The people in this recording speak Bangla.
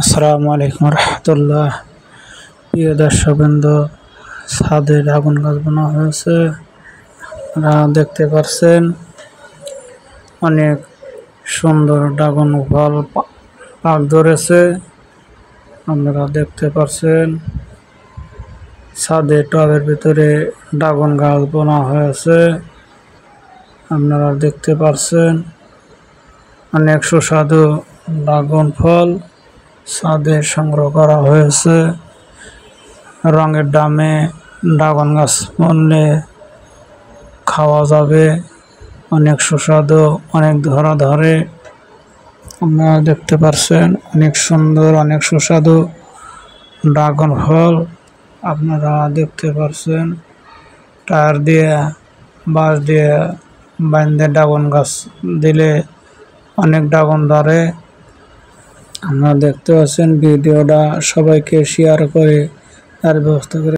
আসসালামু আলাইকুম রহমতুল্লাহ। প্রিয় দর্শকবৃন্দ, ছাদে ড্রাগন গাছ বানা হয়েছে। আপনারা দেখতে পাচ্ছেন অনেক সুন্দর ড্রাগন ফল পাক ধরেছে। আপনারা দেখতে পাচ্ছেন ছাদে টবের ভিতরে ড্রাগন গাছ বানা হয়েছে। আপনারা দেখতে পাচ্ছেন অনেক সুস্বাদু ড্রাগন ফল ছাদে সংগ্রহ করা হয়েছে। রঙের দামে ড্রাগন গাছ বললে খাওয়া যাবে, অনেক সুস্বাদু, অনেক ধরা ধরে। আপনারা দেখতে পাচ্ছেন অনেক সুন্দর, অনেক সুস্বাদু ড্রাগন ফল। আপনারা দেখতে পাচ্ছেন টায়ার দিয়ে, বাঁশ দিয়ে বাঁধে ড্রাগন গাছ দিলে অনেক ড্রাগন ধরে। আপনারা দেখতে পাচ্ছেন ভিডিওটা সবাইকে শেয়ার করে তার ব্যবস্থা করে